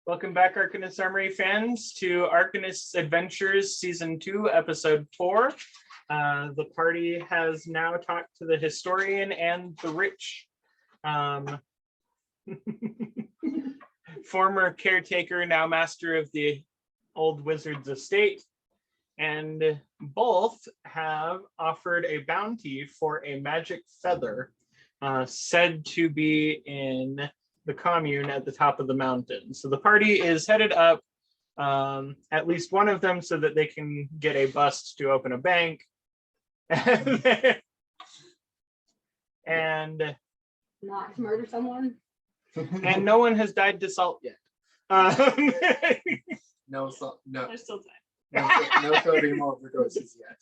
Welcome back, Arcanist Armory fans, to Arcanist's Adventures Season 2, Episode 4. The party has now talked to the historian and the rich. Former caretaker, now master of the old wizard's estate. And both have offered a bounty for a magic feather said to be in the commune at the top of the mountain. So the party is headed up, at least one of them, so that they can get a bust to open a bank. and not to murder someone. And no one has died to salt yet. No salt. No. There's still time. No sodium overdoses yet.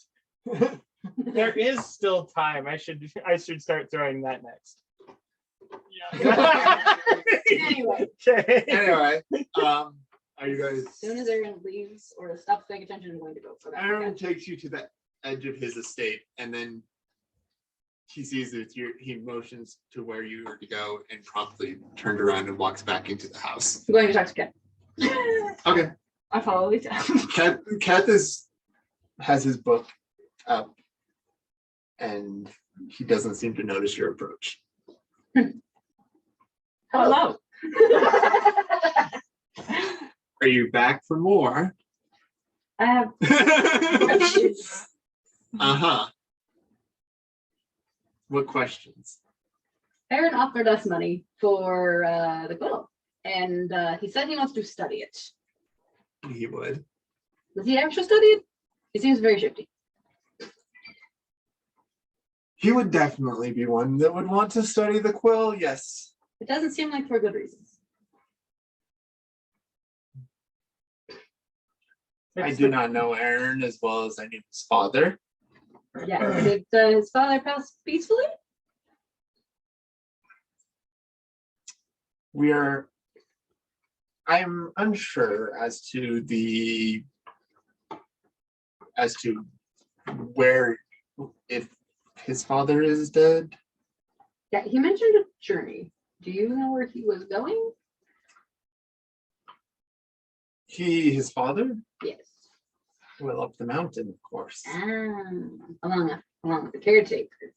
There is still time. I should start throwing that next. Yeah. Anyway. Okay. Anyway, are you guys? As soon as Aaron leaves or stops paying attention, I'm going to go for that. Aaron takes you to the edge of his estate, and then he sees that he motions to where you are to go, and promptly turned around and walks back into the house. I'm going to talk to Ken. Okay. I follow Lisa. Kath has his book up, and he doesn't seem to notice your approach. Hello. Are you back for more? I have questions. Uh-huh. What questions? Aaron offered us money for the quill, and he said he wants to study it. He would. Does he actually study it? He seems very shifty. He would definitely be one that would want to study the quill, yes. It doesn't seem like for good reasons. I do not know Aaron as well as I knew his father. Yeah, did his father pass peacefully? I'm unsure as to where, if his father is dead. Yeah, he mentioned a journey. Do you know where he was going? His father? Yes. Well, up the mountain, of course. Along with the caretaker.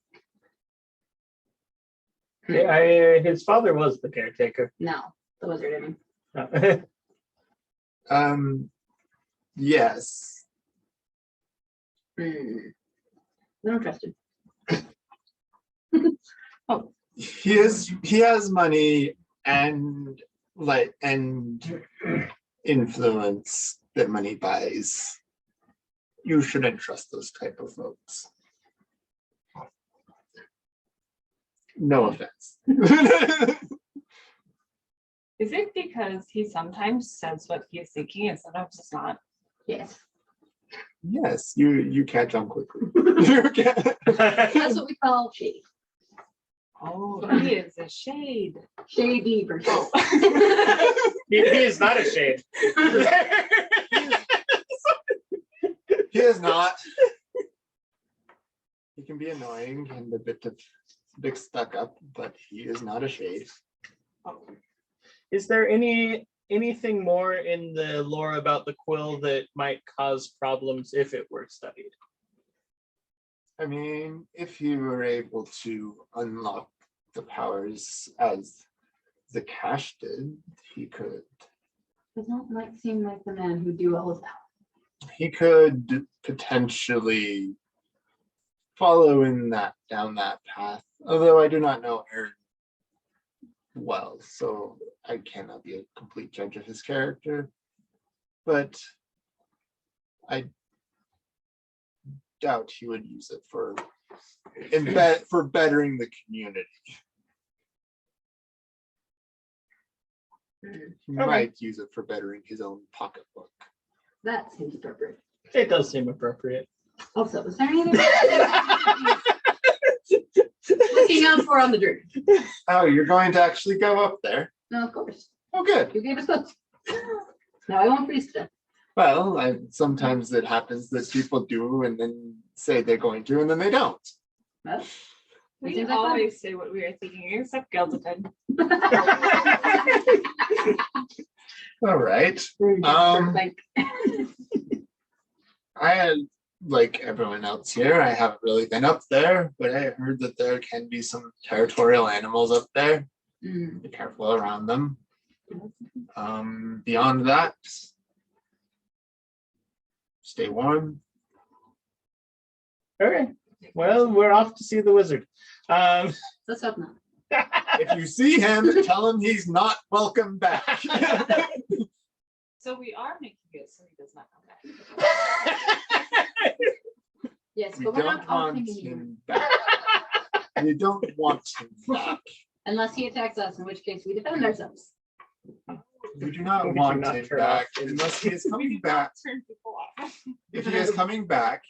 His father was the caretaker. No, the wizard, I mean. Yes. I don't trust him. Oh. He has money and influence that money buys. You shouldn't trust those type of folks. No offense. Is it because he sometimes says what he's thinking and sometimes it's not? Yes. Yes, you catch on quickly. You can. That's what we call shady. Oh, he is a shade. Shady person. He is not a shade. He is not. He can be annoying and a bit stuck up, but he is not a shade. Is there anything more in the lore about the quill that might cause problems if it were studied? I mean, if you were able to unlock the powers as the cash did, he could. Does not like seem like the man who do all of that. He could potentially follow down that path. Although I do not know Aaron well, so I cannot be a complete judge of his character. But I doubt he would use it for bettering the community. He might use it for bettering his own pocketbook. That seems appropriate. It does seem appropriate. Also, is there anything looking out for on the journey? Oh, you're going to actually go up there? No, of course. Oh, good. You gave us books. Now I won't freeze today. Well, sometimes it happens that people do and then say they're going to and then they don't. Well, We seems like always say what we are thinking, except Gildiden. All right. Like, I had, like everyone else here, I haven't really been up there, but I heard that there can be some territorial animals up there. Be careful around them. Beyond that, stay warm. Okay. Well, we're off to see the wizard. let's hope not. If you see him, tell him he's not welcome back. So we are making it so he does not come back. Yes, We but we're don't not want opening him. him back. We don't want him back. Unless he attacks us, in which case we defend ourselves. We do not We do want not him turn back off. unless he is We coming do back. not turn people off. If he is coming back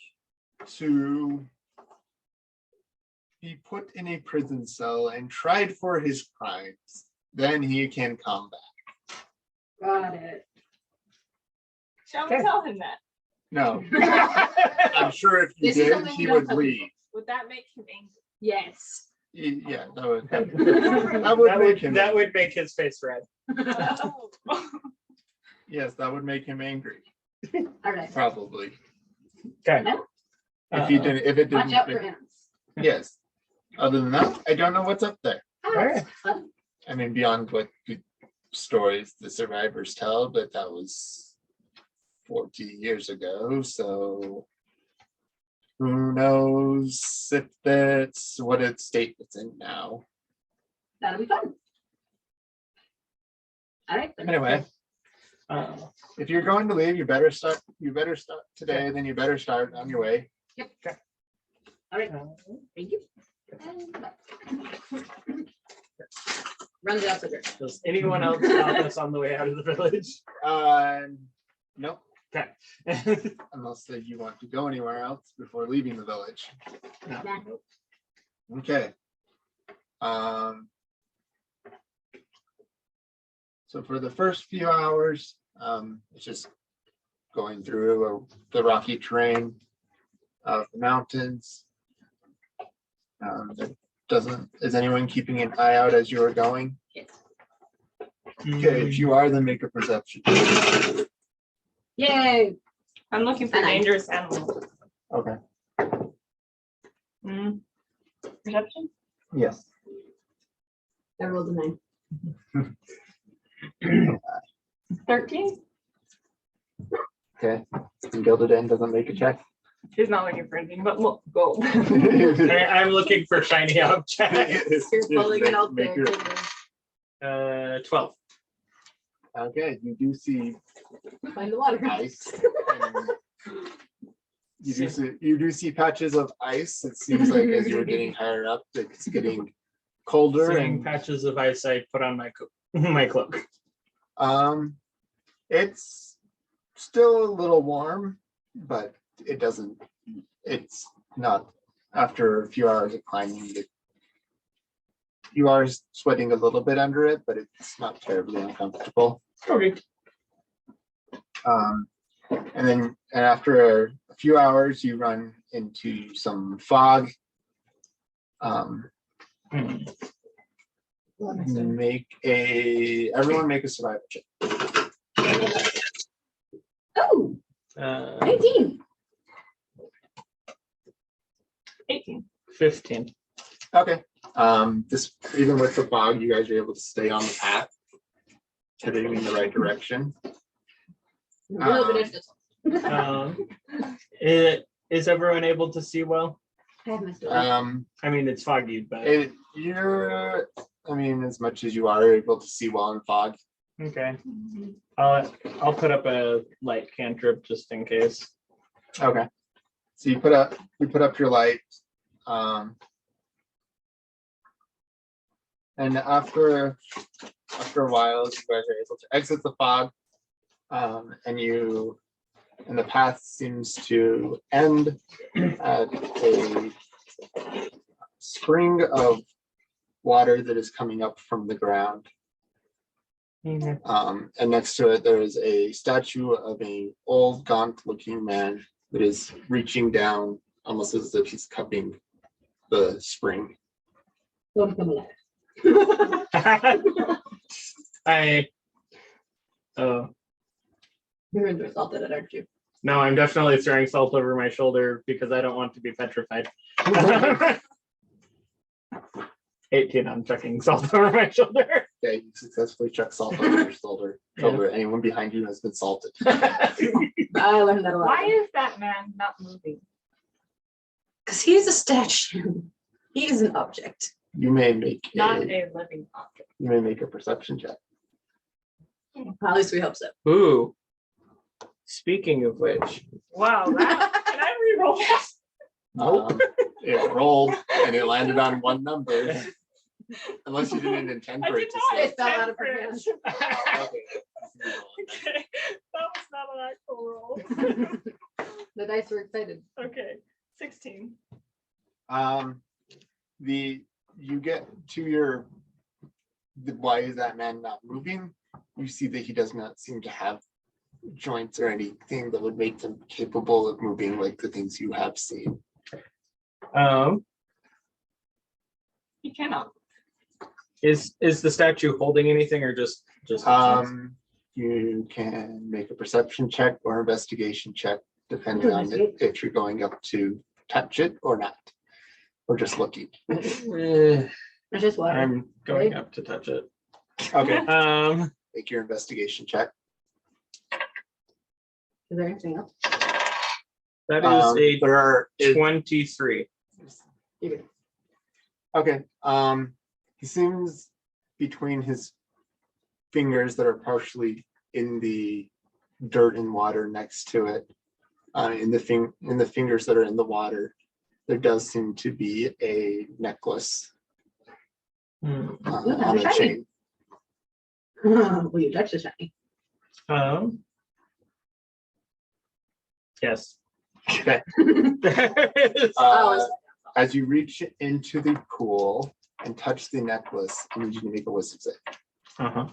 to be put in a prison cell and tried for his crimes, then he can come back. Got it. Shall we Okay. tell him that? No, I'm sure if you This is did, something he we don't would tell leave. Would that make him angry? Yes. Yeah, that would. That that would make him. that would make his face red. Oh. Yes, that would make him angry. All right. Probably. Okay. If he didn't. If it Watch out didn't. for ants. Yes. Other than that, I don't know what's up there. That's fun. I mean, beyond what good stories the survivors tell, but that was 40 years ago. So who knows if that's what its state it's in now. That'll be fun. All right. then. Anyway, if you're going to leave, you better start. You better start today. Then you better start on your way. All right. Thank you. Run the outside door. Does anyone else stop us on the way out of the village? No, Okay. unless that you want to go anywhere else before leaving the village. No. Okay. So for the first few hours, it's just going through the rocky terrain of the mountains. Is anyone keeping an eye out as you are going? Yes. Okay, if you are, then make a perception. Yay. I'm looking for And I- dangerous animals. Okay. Perception? Yes. I rolled a 9. 13? Okay. And Gildeden doesn't make a check. He's not looking for anything but look, gold. I'm looking for shiny objects. You're pulling it out Make there. your- 12. Okay, you do see Find the water. ice. You do see patches of ice. It seems like as you're getting higher up, it's getting colder Seeing and patches of ice, I put on my my cloak. it's still a little warm, but it's not after a few hours of climbing. You are sweating a little bit under it, but it's not terribly uncomfortable. Okay. And after a few hours, you run into some fog. Everyone make a survival check. Oh, 19. 18. 15. Okay. This even with the fog, you guys are able to stay on the path, heading in the right direction. A little bit of this. Is everyone able to see well? I have my story. I mean, it's foggy, but as much as you are able to see well in fog. okay. I'll put up a light cantrip just in case. Okay. So you put up your light. And after a while, you guys are able to exit the fog, and the path seems to end at a spring of water that is coming up from the ground. And next to it, there is a statue of an old, gaunt-looking man that is reaching down, almost as if he's cupping the spring. Don't come alive. Oh, You're going to assault it, aren't you? no, I'm definitely throwing salt over my shoulder because I don't want to be petrified. 18, I'm chucking salt over my shoulder. Okay, you successfully chuck salt over your shoulder. Anyone behind you has been salted. I learned that a lot. Why is that man not moving? Because he's a statue. He is an object. You may make Not a a living object. you may make a perception check. At least we hope so. Ooh. Speaking of which, Wow, that, can I re-roll this? It rolled and it landed on one number. Unless you didn't intend I for did it to not say. It fell out of her intend hands. for it. Okay. Okay, that was not an actual roll. The dice were excited. Okay, 16. You get to your why is that man not moving? You see that he does not seem to have joints or anything that would make them capable of moving like the things you have seen. He cannot. is the statue holding anything or just its hands? You can make a perception check or investigation check, depending on if you're going up to touch it or not, or just looking. Eh, It's just water. I'm going up to touch it. Okay, Make make your investigation check. Is there anything else? that is There are a 23. okay. He seems between his fingers that are partially in the dirt and water next to it, in the fingers that are in the water, there does seem to be a necklace on a shiny. chain. Will you touch the shiny? Yes. Okay. There is. As you reach into the pool and touch the necklace, I need you to make a wisdom save. Uh-huh.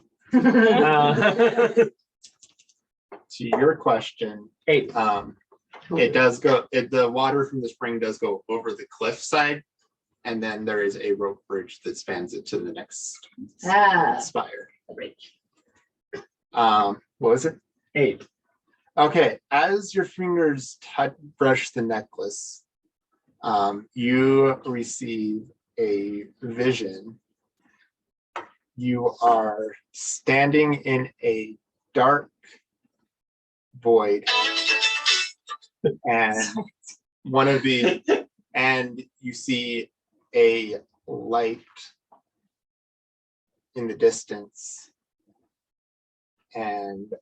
To your question, 8. it does go. The water from the spring does go over the cliff side, and then there is a rope bridge that spans it to the next spire. What was it? 8. Okay, as your fingers brush the necklace, you receive a vision. You are standing in a dark void, and and you see a light in the distance, and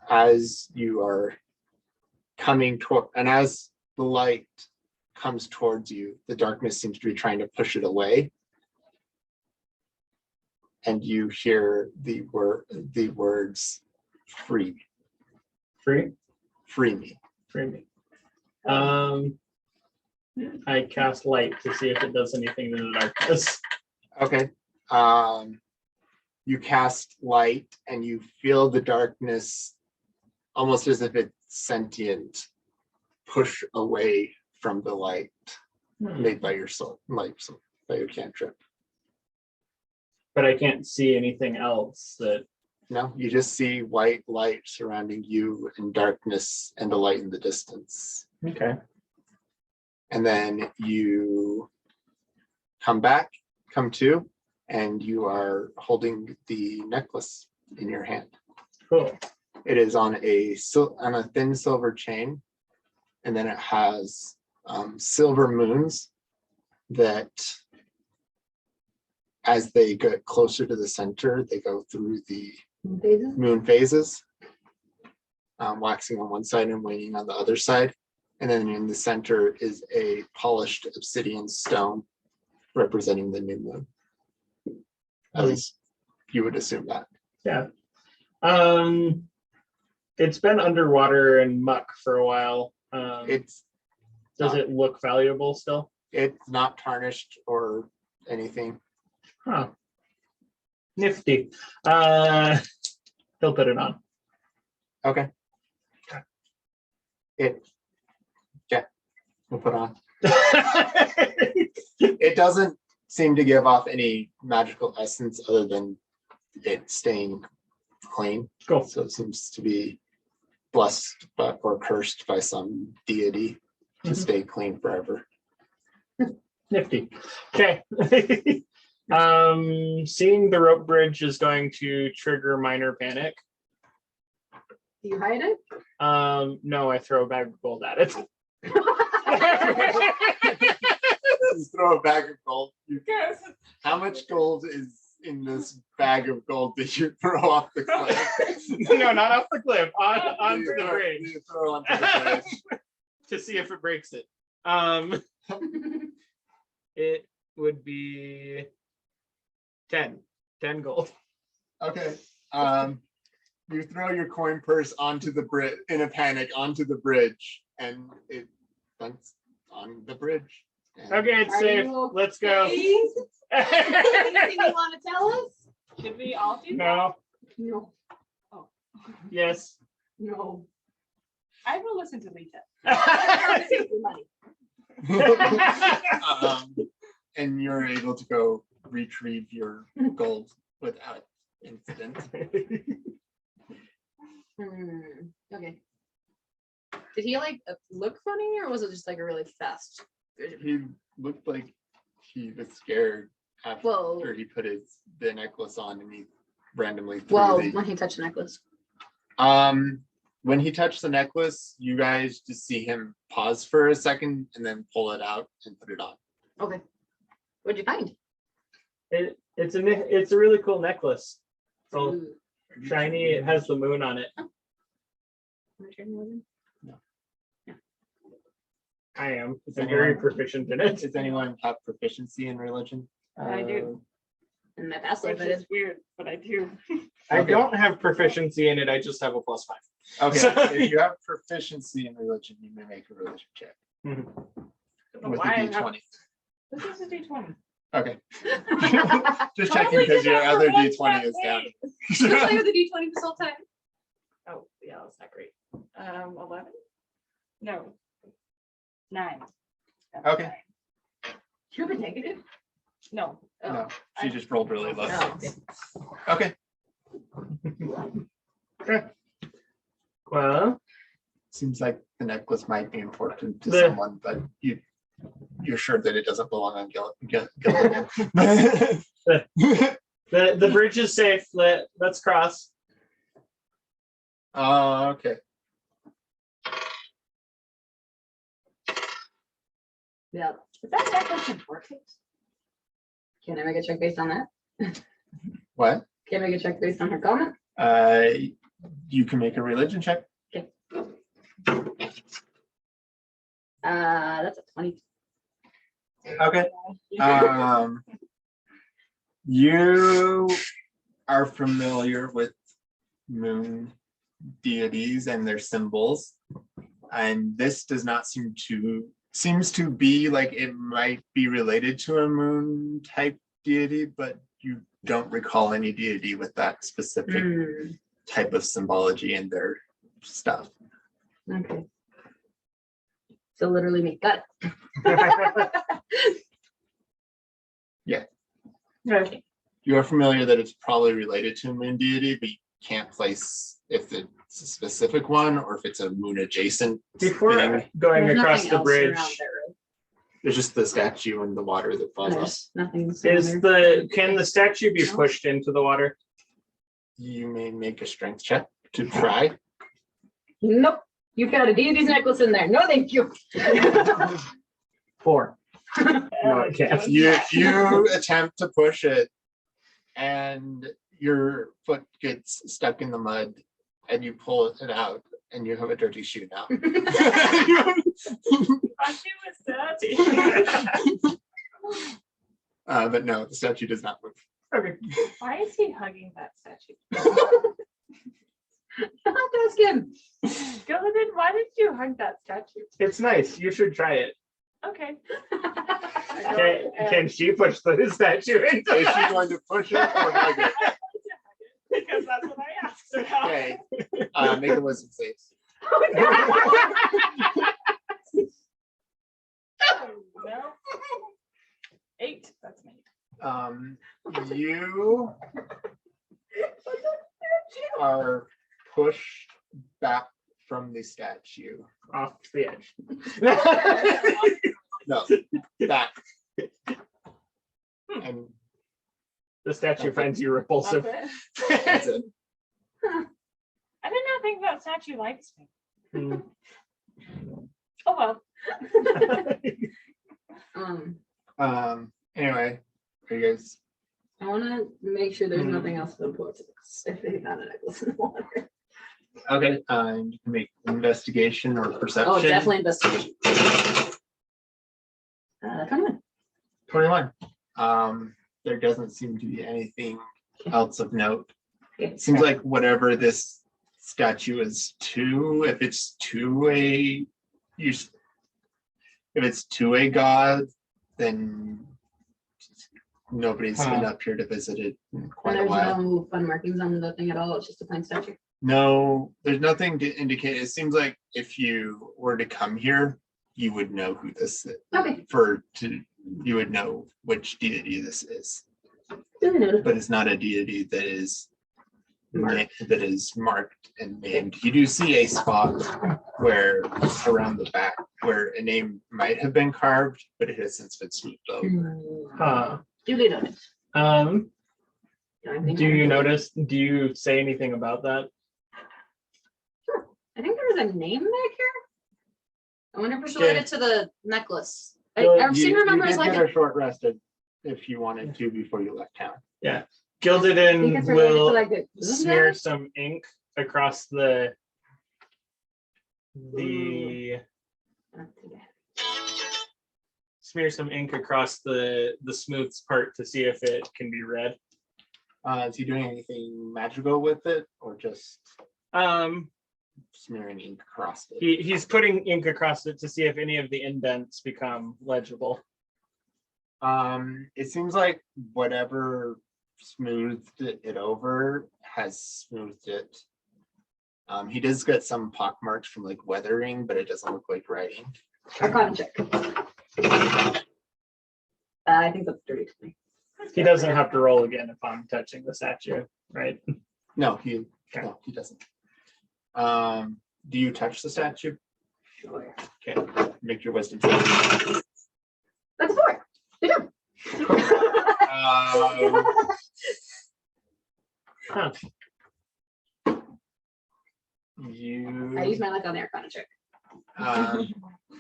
as you are coming toward, and as the light comes towards you, the darkness seems to be trying to push it away, and you hear the words "free, Free? free me." Free me. I cast light to see if it does anything in the darkness. Okay. You cast light and you feel the darkness almost as if it's sentient, push away from the light made by your soul, by your cantrip. But I can't see anything else that. No, you just see white light surrounding you and darkness and a light in the distance. Okay. And then you come to, and you are holding the necklace in your hand. Cool. It is on a thin silver chain, and then it has silver moons that, as they get closer to the center, they go through the moon phases, waxing on one side and waning on the other side. And then in the center is a polished obsidian stone representing the new moon. At least you would assume that. Yeah. It's been underwater and muck for a while. Does it look valuable still? It's not tarnished or anything. Huh. Nifty. He'll put it on. Okay. We'll put on. It doesn't seem to give off any magical essence other than it staying clean. Cool. So it seems to be blessed or cursed by some deity to Mhm. stay clean forever. Nifty. Okay. Seeing the rope bridge is going to trigger minor panic. Do you hide it? No, I throw a bag of gold at it. You throw a bag of gold. Yes. How much gold is in this bag of gold that you throw off the cliff? No, not off the cliff, onto You the throw- bridge you throw onto the bridge. to see if it breaks it. It would be 10 gold. Okay. You throw your coin purse onto the bridge in a panic onto the bridge, and it dunks on the bridge. And Okay, it's Are safe. you Let's go. Anything you want to tell us? Should we all do that? No. No. Yes. No. I will listen to Lita. Save your money. And you're able to go retrieve your gold without incident. Okay. Did he like look funny, or was it just like a really fast vision? He looked like he was scared after Whoa. he put the necklace on, and he randomly threw Well, the. when he touched the necklace. When he touched the necklace, you guys just see him pause for a second and then pull it out and put it on. Okay. What'd you find? It's a really cool necklace. It's all Ooh. shiny. It has the moon on it. I am. I'm very proficient in it. Does anyone have proficiency in religion? I do. In my past life, Which I did. is weird, but I do. I Okay. don't have proficiency in it. I just have a +5. Okay, So- if you have proficiency in religion, you may make a religion check Mhm. with Why I a have- d20. This is a D20. Okay, just How checking did because you your have other one d20 flat is down. page? You play with the D20 this whole time. Oh, yeah, that's not great. 11? No. 9. That's Okay. 9. You have a negative? No. Oh. No, she just rolled really low. Oh, okay. Okay, Okay. Well, seems like the necklace might be important to The- someone, but you're sure that it doesn't belong on Gildiden. the bridge is safe. Let's cross. Okay. Yeah. Is that necklace important? Can I make a check based on that? What? Can I make a check based on her comment? You can make a religion check. That's a 20. Okay. You are familiar with moon deities and their symbols, and this does not seems to be like it might be related to a moon type deity, but you don't recall any deity with that specific type of symbology in their stuff. Okay. So literally me. Got it. Okay. You are familiar that it's probably related to a moon deity, but you can't place if it's a specific one or if it's a moon adjacent Before thing. going There's across nothing the else bridge, around there, right? There's just the statue and the water that falls off. There's nothing. can the statue be pushed into the water? You may make a strength check to try. Nope. You've got a deity's necklace in there. No, thank you. 4. No, I can't. You attempt to push it, and your foot gets stuck in the mud, and you pull it out, and you have a dirty shoe now. I knew it was dirty. But no, the statue does not move. Okay. Why is he hugging that statue? I'll have to ask him. Gildeden, why did you hug that statue? It's nice. You should try it. Okay. Can she push the statue into Is she going to push it or hug it? Because that's what I asked about. Okay. Make a wisdom save. No. 8. That's me. You are pushed back from the statue. Off the edge. No, back. And The statue finds you repulsive. that's it. I did not think that statue likes me. Hmm. Oh well. Anyway, are you guys I want to make sure there's Hmm. nothing else of importance if they found a necklace in the water. okay? You can make investigation or perception. Oh, definitely investigation. 21. 21. There doesn't seem to be anything else of note. Okay. It seems like whatever this statue is to, if it's to a god, then nobody's been up here to visit it in And quite a there's while. no fun markings on the thing at all. It's just a plain statue. No, there's nothing to indicate. It seems like if you were to come here, you would know who this is. Okay. You would know which deity this is. Duly noted. But it's not a deity that is Marked. that is marked and named. You do see a spot where around the back where a name might have been carved, but it has since been smoothed over. Huh. Duly noted. Do you notice? Do you say anything about that? I think there was a name back here. I wonder if it's Okay. related to the necklace. I You seem to remember it's did like get a short rest if you wanted to before you left town. I think Gildeden it's related to will like the smear some ink across the smear some ink across the smooth part to see if it can be read. Is he doing anything magical with it, or just smearing ink across it? He's putting ink across it to see if any of the indents become legible. It seems like whatever smoothed it over has smoothed it. He does get some pock marks from like weathering, but it doesn't look like writing. Arcana check. I think that's dirty to me. He doesn't have to roll again if I'm touching the statue, right? No, he doesn't. Do you touch the statue? Sure. Okay, make your wisdom check. That's a 4. Good job. Huh. I use You my luck on the Arcana check. and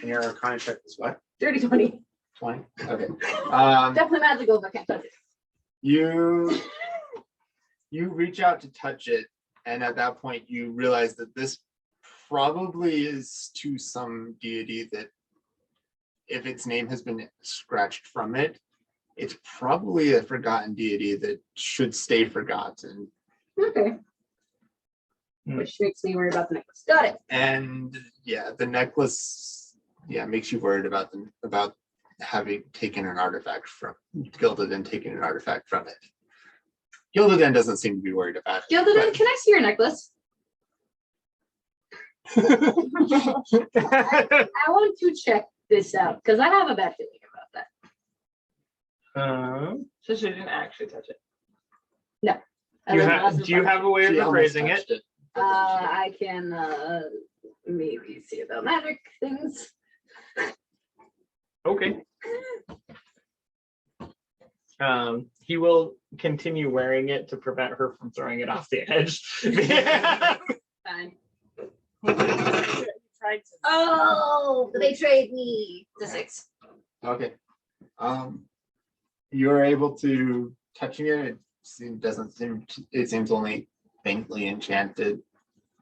your arcana check is what? Dirty 20. 20? Okay. Definitely magical if I can't touch it. You reach out to touch it, and at that point you realize that this probably is to some deity that, if its name has been scratched from it, it's probably a forgotten deity that should stay forgotten. Okay. Hmm. Which makes me worry about the necklace. Got it. And yeah, the necklace, makes you worried about having taken an artifact from Gildiden, taking an artifact from it. Gildiden doesn't seem to be worried about it. Gildeden, can I see your necklace? I want to check this out because I have a bad feeling about that. So she didn't actually touch it. Do you have a way She of almost appraising it? touched it. I can maybe see about magic things. Okay. He will continue wearing it to prevent her from throwing it off the edge. Fine. Tried to. Oh, they trade me the 6. Okay. You're able to touching it. It seems only faintly enchanted.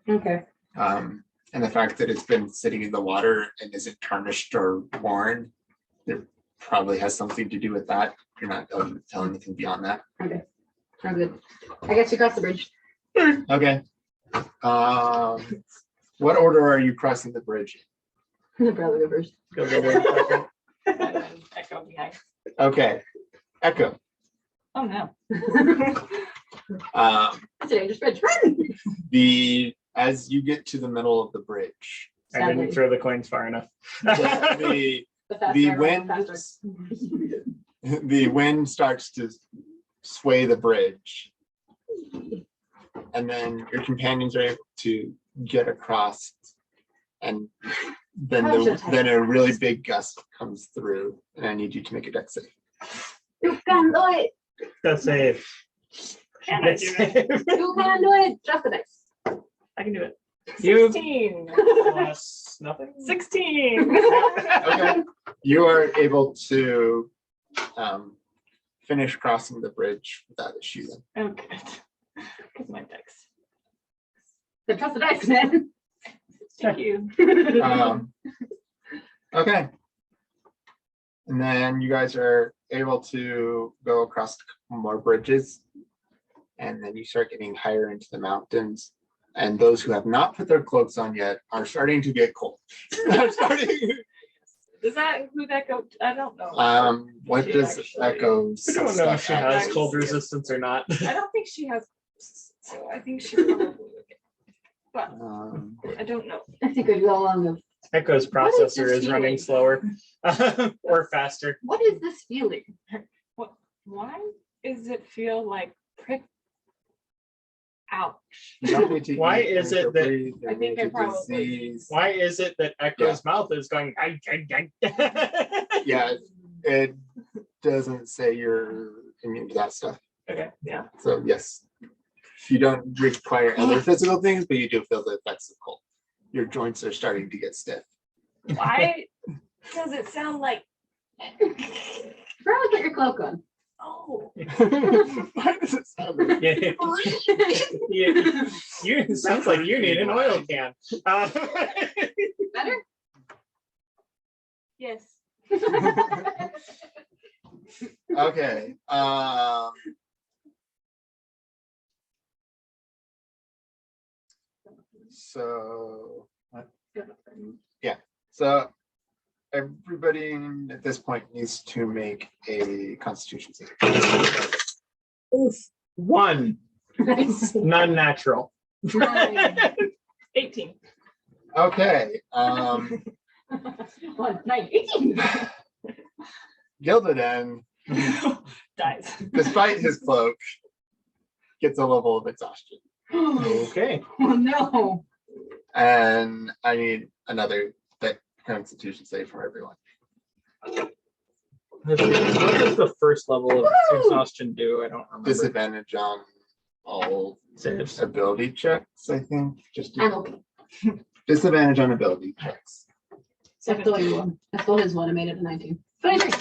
Okay. And the fact that it's been sitting in the water and isn't tarnished or worn, it probably has something to do with that. You're not able to tell anything beyond that. Okay. I'm good. I guess you cross the bridge. Okay. What order are you crossing the bridge in? Probably go first. Go get it. And then Echo behind. Okay. Echo. Oh no. It's a dangerous bridge. Run! As you get to the middle of the bridge, I didn't throw the coins far enough. the faster the I run, wind faster. the wind starts to sway the bridge, and then your companions are able to get across, and then then a really big gust comes through, and I need you to make a deck save. You can do it. That's a Can I do it? You can do it. Just the dice. I can do it. You 16. plus nothing. 16. Okay, you are able to finish crossing the bridge without issue. Then. Oh, good. Because my dice. So trust the dice, man. Thank you. Okay, and then you guys are able to go across a couple more bridges, and then you start getting higher into the mountains. And those who have not put their cloaks on yet are starting to get cold. They're starting. Does that include Echo? I don't know. What She does actually- Echo's I don't know stuff if she have? has cold resistance or not. I don't think she has. So I think she probably would get. But I don't know. I think we go along the. Echo's What is processor this is running feeling? slower or faster. What is this feeling? What? Why does it feel like prick? Ouch. You don't need to Why eat, is drink, it or that- breathe, I think you're I probably- disease. Why is it that Echo's mouth is going? Yeah, it doesn't say you're immune to that stuff. Okay. Yeah. So yes, you don't require other physical things, but you do feel the effects of cold. Your joints are starting to get stiff. Why does it sound like? Probably put your cloak on. Oh. Why does it sound like Yeah. You it sounds like you need an oil can. Better? Yes. okay? So so everybody at this point needs to make a Constitution save. Oof. One. Nice. None natural. 18. Okay. 1, 9, 18. Gildiden, Dies. despite his cloak, gets a level of exhaustion. Okay. Oh no. And I need another Constitution save from everyone. What does the first level of exhaustion do? I don't remember. Disadvantage on all Saves. ability checks, I think. Just I'm okay. disadvantage on ability checks. I stole your one. I stole his one. I made it a 19. 23.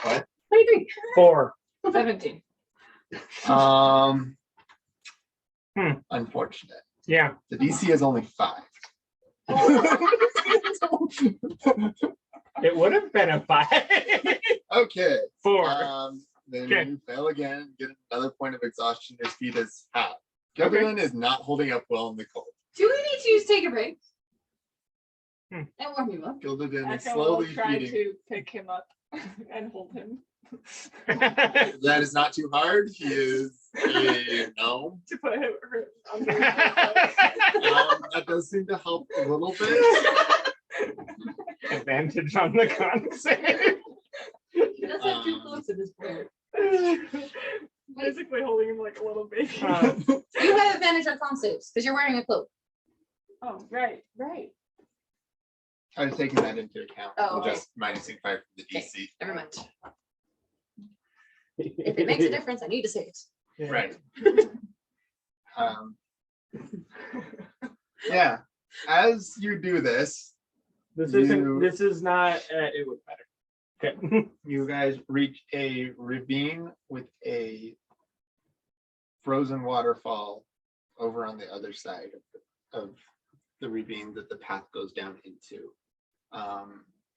What? 23. 4. 17. Unfortunate. Yeah. The DC is only 5. It would have been a 5. Okay. 4. Then Okay. you fail again, get another point of exhaustion. Your speed is half. Okay. Gildiden is not holding up well in the cold. Do we need to take a break? Hmm. And warm you up. Gildiden is Echo will slowly try feeding. to pick him up and hold him. That is not too hard. He is a gnome. To put him under his That does seem to help a little bit. Advantage on the con save. He does have 2 cloaks at this point. Basically holding him like a little baby. You have advantage on con saves because you're wearing a cloak. Oh, right. I was taking that into account. Oh, okay. Just minusing 5 from the DC. Never mind. If it makes a difference, I need to say it. Right. Yeah. As you do this, This You- isn't. This is not. It would matter. Okay. you guys reach a ravine with a frozen waterfall over on the other side of the ravine that the path goes down into.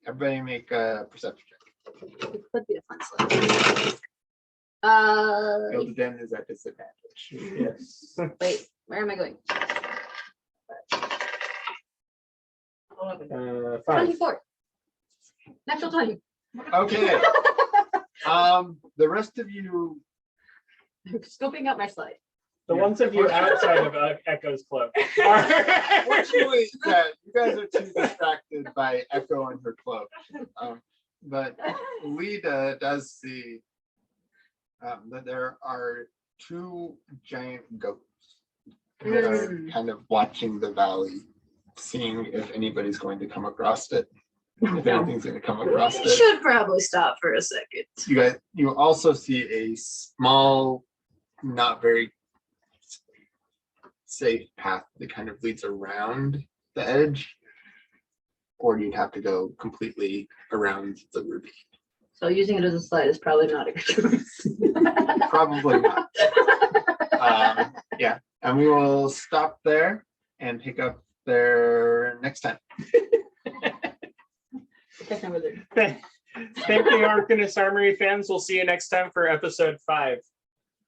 Everybody make a perception check. It could be a fun slide. Gildiden is at disadvantage. Yes. Wait, where am I going? 5. 24. Natural 20. Okay. The rest of you, I'm scoping out my slide. The ones of you outside of Echo's cloak are. fortunately, yeah, you guys are too distracted by Echo and her cloak. But Lita does see that there are 2 giant goats that are Mm. kind of watching the valley, seeing if anybody's going to come across it. If No. anything's going to come across We it. should probably stop for a second. You also see a small, not very safe path that kind of leads around the edge, or you'd have to go completely around the ruby. So using it as a slide is probably not a good choice. Probably not. Yeah, and we will stop there and pick up there next time. That's not what they're- Thank you, Arcanist Armory fans. We'll see you next time for episode 5.